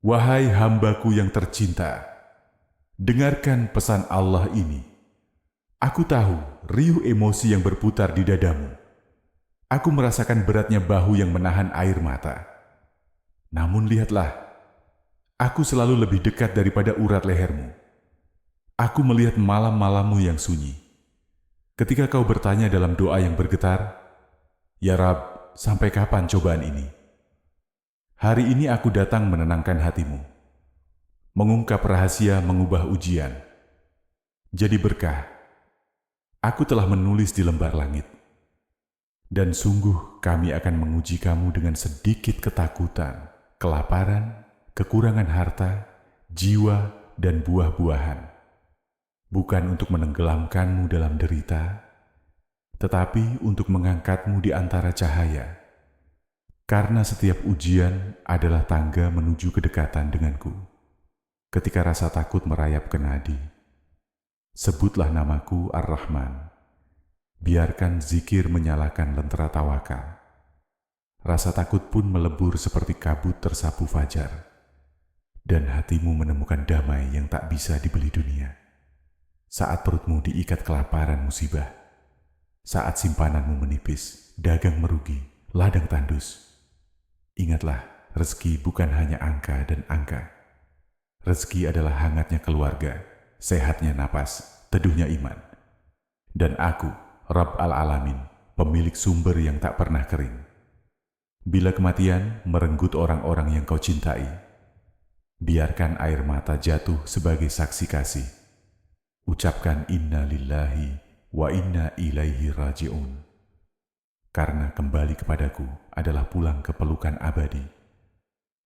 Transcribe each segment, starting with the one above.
Wahai hambaku yang tercinta, dengarkan pesan Allah ini. Aku tahu riuh emosi yang berputar di dadamu. Aku merasakan beratnya bahu yang menahan air mata. Namun lihatlah, aku selalu lebih dekat daripada urat lehermu. Aku melihat malam-malammu yang sunyi. Ketika kau bertanya dalam doa yang bergetar, "Ya Rab, sampai kapan cobaan ini?" Hari ini aku datang menenangkan hatimu, mengungkap rahasia mengubah ujian. Jadi berkah, aku telah menulis di lembar langit. Dan sungguh kami akan menguji kamu dengan sedikit ketakutan, kelaparan, kekurangan harta, jiwa, dan buah-buahan. Bukan untuk menenggelamkanmu dalam derita, tetapi untuk mengangkatmu di antara cahaya. Karena setiap ujian adalah tangga menuju kedekatan denganku. Ketika rasa takut merayap ke nadi, sebutlah namaku Ar-Rahman. Biarkan zikir menyalakan lentera tawakal. Rasa takut pun melebur seperti kabut tersapu fajar. Dan hatimu menemukan damai yang tak bisa dibeli dunia. Saat perutmu diikat kelaparan musibah. Saat simpananmu menipis, dagang merugi, ladang tandus. Ingatlah, rezeki bukan hanya angka dan angka. Rezeki adalah hangatnya keluarga, sehatnya napas, teduhnya iman. Dan aku, Rabb al-Alamin, pemilik sumber yang tak pernah kering. Bila kematian merenggut orang-orang yang kau cintai, biarkan air mata jatuh sebagai saksi kasih. Ucapkan inna lillahi wa inna ilaihi raji'un. Karena kembali kepadaku adalah pulang ke pelukan abadi.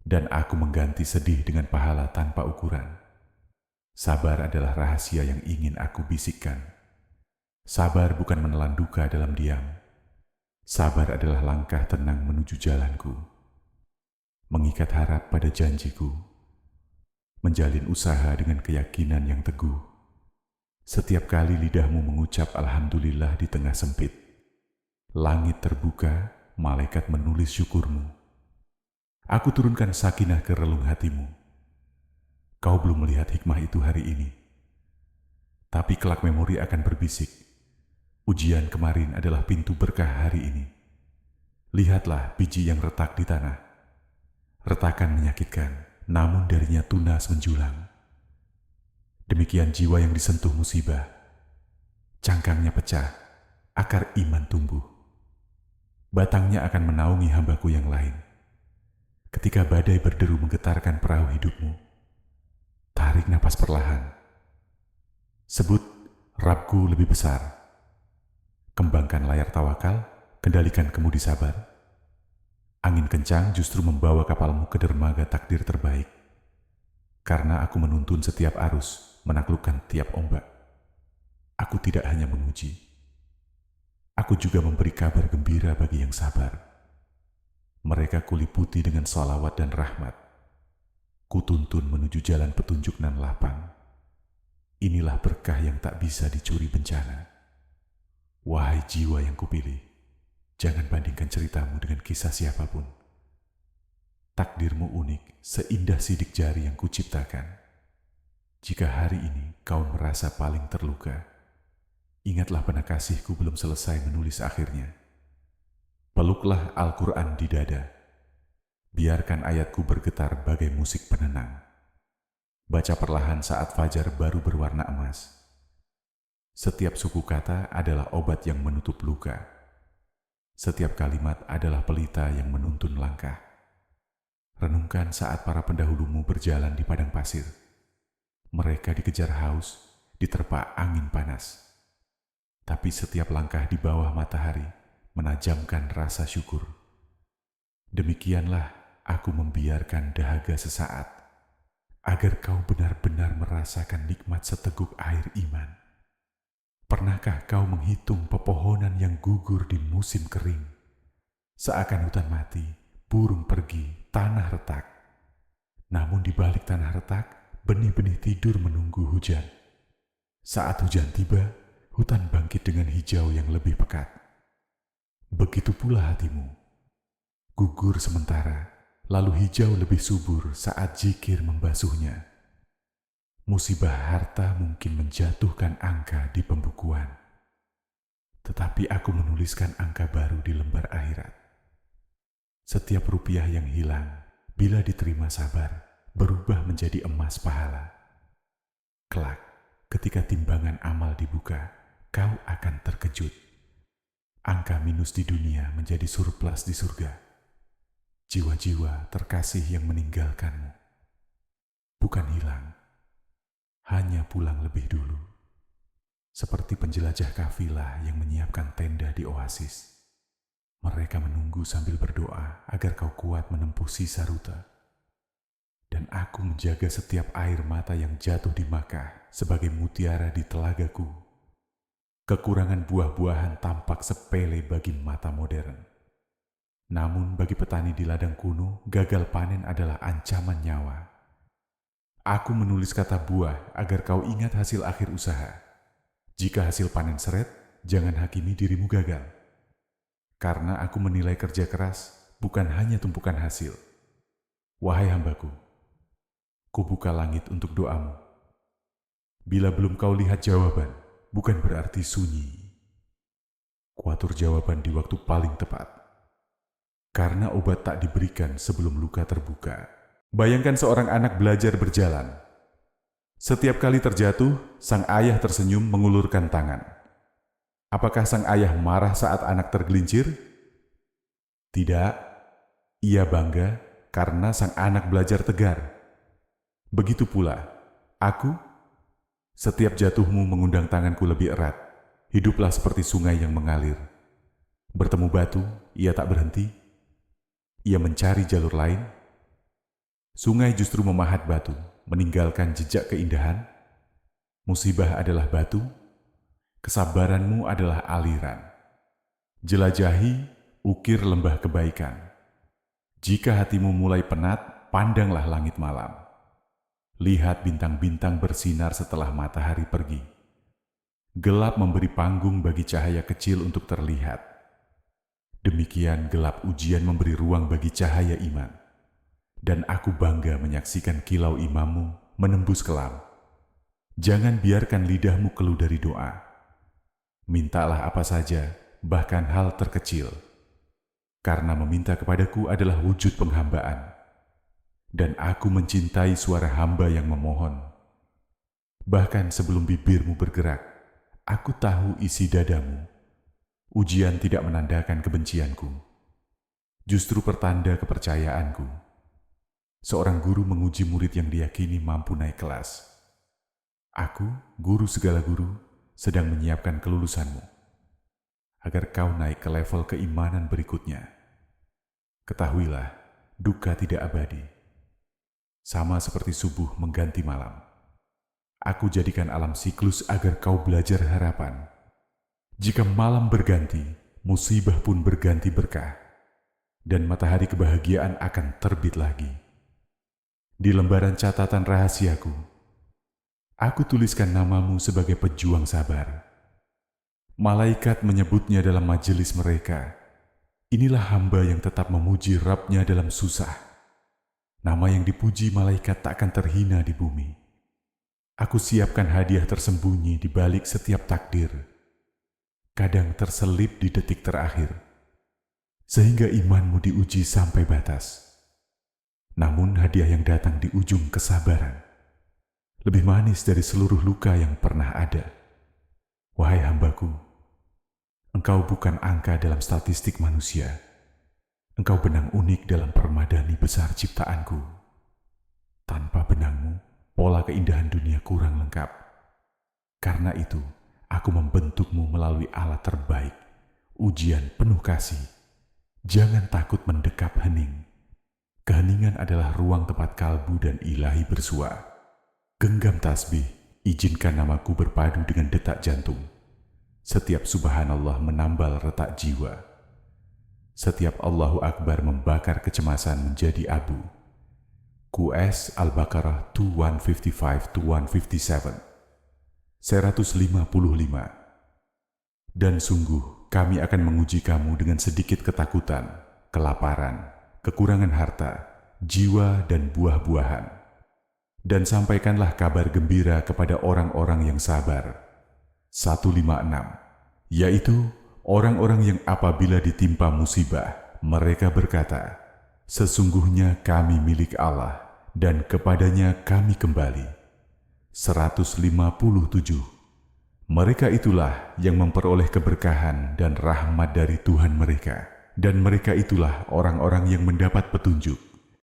Dan aku mengganti sedih dengan pahala tanpa ukuran. Sabar adalah rahasia yang ingin aku bisikkan. Sabar bukan menelan duka dalam diam. Sabar adalah langkah tenang menuju jalanku. Mengikat harap pada janjiku. Menjalin usaha dengan keyakinan yang teguh. Setiap kali lidahmu mengucap Alhamdulillah di tengah sempit, langit terbuka, malaikat menulis syukurmu. Aku turunkan sakinah ke relung hatimu. Kau belum melihat hikmah itu hari ini. Tapi kelak memori akan berbisik. Ujian kemarin adalah pintu berkah hari ini. Lihatlah biji yang retak di tanah. Retakan menyakitkan, namun darinya tunas menjulang. Demikian jiwa yang disentuh musibah. Cangkangnya pecah, akar iman tumbuh. Batangnya akan menaungi hambaku yang lain. Ketika badai berderu menggetarkan perahu hidupmu, tarik napas perlahan. Sebut, Rabbku lebih besar. Kembangkan layar tawakal, kendalikan kemudi sabar. Angin kencang justru membawa kapalmu ke dermaga takdir terbaik. Karena aku menuntun setiap arus, menaklukkan tiap ombak. Aku tidak hanya menguji, aku juga memberi kabar gembira bagi yang sabar. Mereka kuliputi dengan salawat dan rahmat. Kutuntun menuju jalan petunjuk nan lapang. Inilah berkah yang tak bisa dicuri bencana. Wahai jiwa yang kupilih, jangan bandingkan ceritamu dengan kisah siapapun. Takdirmu unik, seindah sidik jari yang kuciptakan. Jika hari ini kau merasa paling terluka, ingatlah penakasihku belum selesai menulis akhirnya. Peluklah Al-Quran di dada. Biarkan ayatku bergetar bagai musik penenang. Baca perlahan saat fajar baru berwarna emas. Setiap suku kata adalah obat yang menutup luka. Setiap kalimat adalah pelita yang menuntun langkah. Renungkan saat para pendahulumu berjalan di padang pasir. Mereka dikejar haus, diterpa angin panas. Tapi setiap langkah di bawah matahari menajamkan rasa syukur. Demikianlah aku membiarkan dahaga sesaat, agar kau benar-benar merasakan nikmat seteguk air iman. Pernahkah kau menghitung pepohonan yang gugur di musim kering? Seakan hutan mati, burung pergi, tanah retak. Namun di balik tanah retak, benih-benih tidur menunggu hujan. Saat hujan tiba, hutan bangkit dengan hijau yang lebih pekat. Begitu pula hatimu. Gugur sementara, lalu hijau lebih subur saat zikir membasuhnya. Musibah harta mungkin menjatuhkan angka di pembukuan, tetapi aku menuliskan angka baru di lembar akhirat. Setiap rupiah yang hilang, bila diterima sabar, berubah menjadi emas pahala. Kelak, ketika timbangan amal dibuka, kau akan terkejut. Angka minus di dunia menjadi surplus di surga. Jiwa-jiwa terkasih yang meninggalkanmu bukan hilang, hanya pulang lebih dulu. Seperti penjelajah kafilah yang menyiapkan tenda di oasis. Mereka menunggu sambil berdoa agar kau kuat menempuh sisa rute. Dan aku menjaga setiap air mata yang jatuh di Makkah sebagai mutiara di telagaku. Kekurangan buah-buahan tampak sepele bagi mata modern. Namun bagi petani di ladang kuno, gagal panen adalah ancaman nyawa. Aku menulis kata buah agar kau ingat hasil akhir usaha. Jika hasil panen seret, jangan hakimi dirimu gagal. Karena aku menilai kerja keras bukan hanya tumpukan hasil. Wahai hambaku, ku buka langit untuk doamu. Bila belum kau lihat jawaban, bukan berarti sunyi. Kuatur jawaban di waktu paling tepat. Karena obat tak diberikan sebelum luka terbuka. Bayangkan seorang anak belajar berjalan. Setiap kali terjatuh, sang ayah tersenyum mengulurkan tangan. Apakah sang ayah marah saat anak tergelincir? Tidak. Ia bangga karena sang anak belajar tegar. Begitu pula, aku, setiap jatuhmu mengundang tanganku lebih erat. Hiduplah seperti sungai yang mengalir. Bertemu batu, ia tak berhenti. Ia mencari jalur lain. Sungai justru memahat batu, meninggalkan jejak keindahan. Musibah adalah batu, kesabaranmu adalah aliran. Jelajahi, ukir lembah kebaikan. Jika hatimu mulai penat, pandanglah langit malam. Lihat bintang-bintang bersinar setelah matahari pergi. Gelap memberi panggung bagi cahaya kecil untuk terlihat. Demikian gelap ujian memberi ruang bagi cahaya iman. Dan aku bangga menyaksikan kilau imammu menembus kelam. Jangan biarkan lidahmu keluh dari doa. Mintalah apa saja, bahkan hal terkecil. Karena meminta kepadaku adalah wujud penghambaan. Dan aku mencintai suara hamba yang memohon. Bahkan sebelum bibirmu bergerak, aku tahu isi dadamu. Ujian tidak menandakan kebencianku, justru pertanda kepercayaanku. Seorang guru menguji murid yang diyakini mampu naik kelas. Aku, guru segala guru, sedang menyiapkan kelulusanmu, agar kau naik ke level keimanan berikutnya. Ketahuilah, duka tidak abadi. Sama seperti subuh mengganti malam. Aku jadikan alam siklus agar kau belajar harapan. Jika malam berganti, musibah pun berganti berkah. Dan matahari kebahagiaan akan terbit lagi. Di lembaran catatan rahasiaku, aku tuliskan namamu sebagai pejuang sabar. Malaikat menyebutnya dalam majelis mereka. Inilah hamba yang tetap memuji Rabb-nya dalam susah. Nama yang dipuji malaikat tak akan terhina di bumi. Aku siapkan hadiah tersembunyi di balik setiap takdir. Kadang terselip di detik terakhir. Sehingga imanmu diuji sampai batas. Namun hadiah yang datang di ujung kesabaran lebih manis dari seluruh luka yang pernah ada. Wahai hambaku, engkau bukan angka dalam statistik manusia. Engkau benang unik dalam permadani besar ciptaanku. Tanpa benangmu, pola keindahan dunia kurang lengkap. Karena itu, aku membentukmu melalui alat terbaik, ujian penuh kasih. Jangan takut mendekap hening. Keheningan adalah ruang tempat kalbu dan ilahi bersua. Genggam tasbih, izinkan namaku berpadu dengan detak jantung. Setiap subhanallah menambal retak jiwa. Setiap Allahu Akbar membakar kecemasan menjadi abu. QS Al-Baqarah 155-157 155. Dan sungguh kami akan menguji kamu dengan sedikit ketakutan, kelaparan, kekurangan harta, jiwa dan buah-buahan. Dan sampaikanlah kabar gembira kepada orang-orang yang sabar. 156, yaitu orang-orang yang apabila ditimpa musibah, mereka berkata, sesungguhnya kami milik Allah dan kepadanya kami kembali. 157, mereka itulah yang memperoleh keberkahan dan rahmat dari Tuhan mereka, dan mereka itulah orang-orang yang mendapat petunjuk.